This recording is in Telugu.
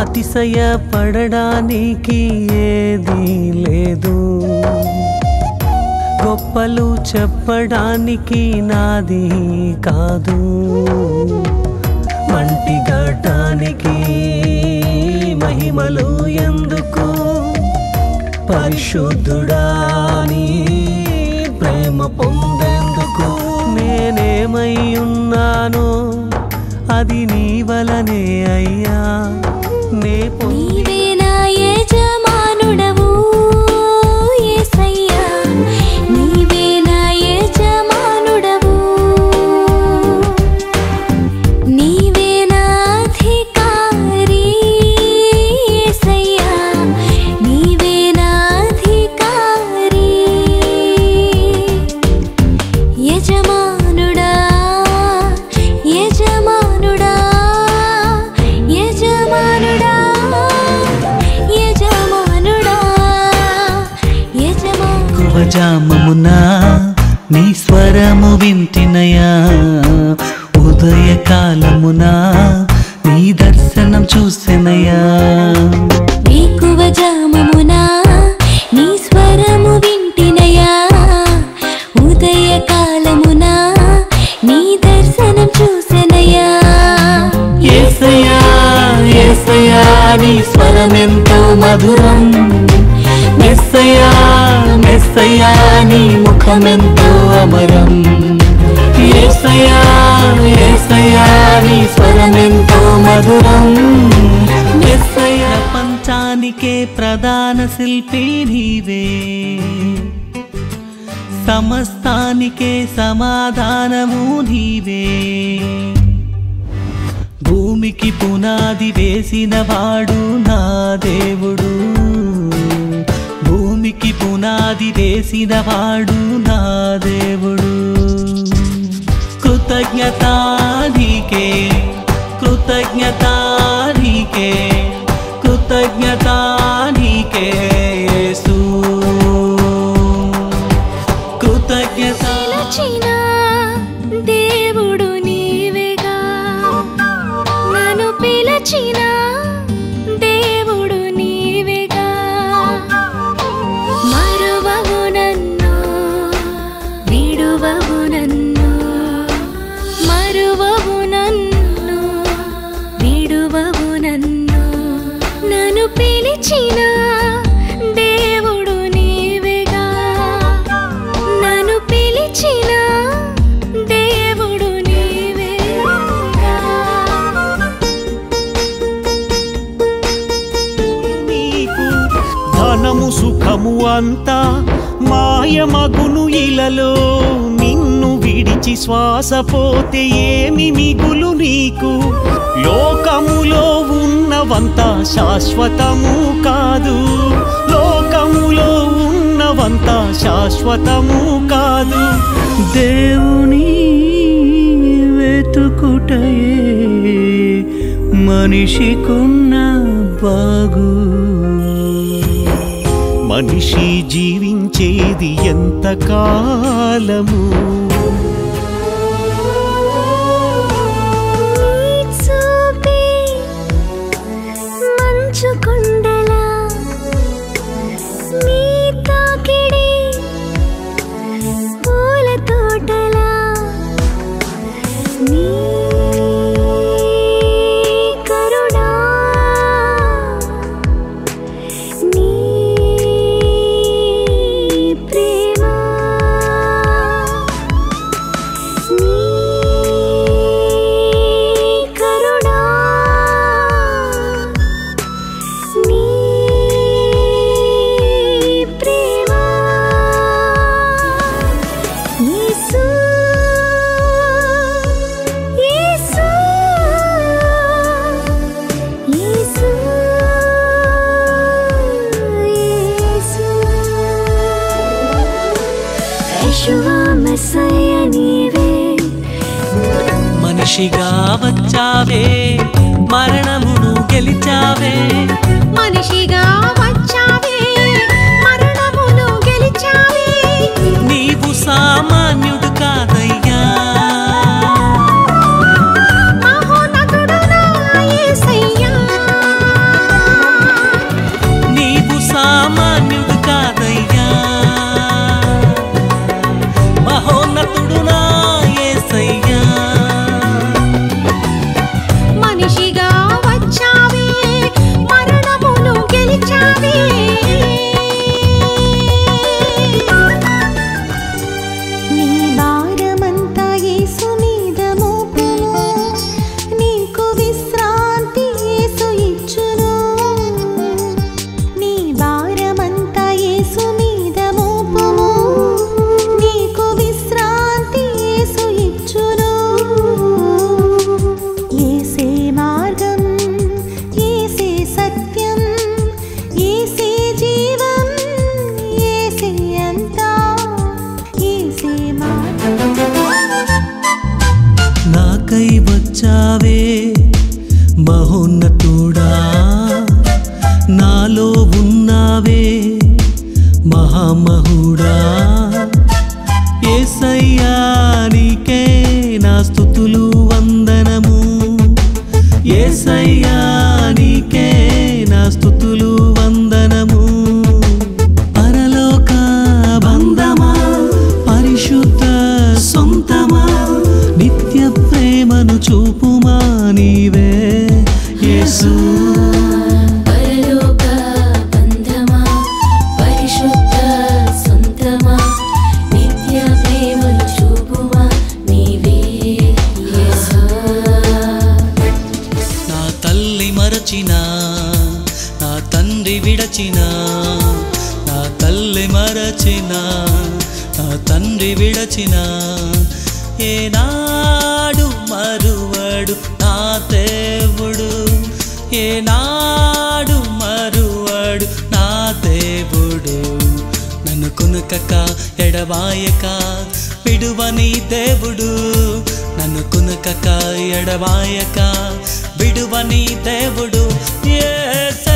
అతిశయపడడానికి ఏదీ లేదు, గొప్పలు చెప్పడానికి నాది కాదు, మంటి గడ్డానికి మహిమలు ఎందుకు, పరిశుద్ధుడాని ప్రేమ పొందేందుకు. నేనేమై ఉన్నానో అది నీ వలనే అయ్యా, నీవే నా యజమానుడవు యేసయ్యా, నీవే నా యజమానుడవు, నీవే నా అధికారి యేసయ్యా, నీవే నా అధికారి. యజమానుడా యజమానుడా యజమానుడా యజమానుడా యజమానుడా. కువజామమునా నీ స్వరము వింటినయా, ఉదయకాలమునా నీ దర్శనం చూసెనయా. వేకువజామమునా నీ స్వరము వింటినయా, ఉదయకాలమునా నీ దర్శనం చూసెనయా. యేసయ్యా యేసయ్యా నీ స్వరమెంతో మధురం, మెస్సయ్యా మెస్సయ్యా నీ ముఖమెంతో అమరం. యేసయ్యా యేసయ్యా నీ స్వరమెంతో మధురం, మెస్సయ్యా. ప్రపంచానికే ప్రధాన శిల్పి నీవే, సమస్తానికే సమాధానము నీవే. భూమికి పునాది వేసిన వాడు నా దేవుడు, భూమికి పునాది వేసిన వాడు నా దేవుడు. కృతజ్ఞత నీకే కృతజ్ఞత నీకే కృతజ్ఞత నీకే యేసు, కృతజ్ఞత. పిలిచిన దేవుడు నీవేగా, నన్ను పిలిచిన దేవుడు నీవేగా, మరువవు నన్ను విడువవు నన్ను, మరువవు నన్ను విడువవు నన్ను, నన్ను పిలిచిన దేవుడు నీవేగా, నన్ను పిలిచిన దేవుడు నీవేగా. నీకు ధనము సుఖము అంతా మాయమగును ఇలలో, నిన్ను విడిచి శ్వాస పోతే ఏమి మిగులు నీకు. లోకములో ఉన్నవంతా శాశ్వతము కాదు, లోకములో ఉన్నవంతా శాశ్వతము కాదు. దేవుని వెతుకుటయే మనిషికున్న బాగు, మనిషి జీవించేది ఎంత కాలము. చూపి మంచు కొండలా, నీ తాకిడి పూల తోటలా, నీ కరుణా నీ ప్రేమ, నీ కరుణా నీ ప్రేమ. యేసు యేసు యేసు యేసు, యెషువా మెస్సయ్య నీవే. మనిషిగా వచ్చావే, మరణమును గెలిచావే, మనిషిగా వచ్చావే, మరణమును గెలిచావే. నీవు సామాన్యుడు కాదయ్యా, మహోన్నతుడు నా యేసయ్యా, వచ్చావే నీ భారమంతా యేసు మీద మోపుము నీకు విశ్రాంతి యేసు ఇచ్చును నీ భారమంతా యేసు మీద మోపుము నీకు విశ్రాంతి యేసు ఇచ్చును యేసే మార్గం యేసే సత్యం యేసే జీవం యేసే అంతా యేసే మార్గం నాకై వచ్చావే మహోన్నతుడా నాలో ఉన్నావే మహామహుడా యేసయ్యా నీకే నా స్తుతులు వందనము యేసయ్యా నీకే నా స్తుతులు వందనము పరలోక బంధమా పరిశుద్ధ సొంతమా నిత్య ప్రేమను చూపుమా నీవే యేసు పరలోక బంధమా పరిశుద్ధ సొంతమా నిత్య ప్రేమను చూపుమా నీవే యేసు నా తల్లి మరచిన నా తండ్రి విడచిన నా తల్లి మరచిన నా తండ్రి విడచిన ఏనాడు మరువడు నా దేవుడు ఏనాడు మరువడు నా దేవుడు నన్ను కునుకక ఎడబాయక విడువని దేవుడు నన్ను కునుకక ఎడబాయక విడువని దేవుడు యేసయ్యా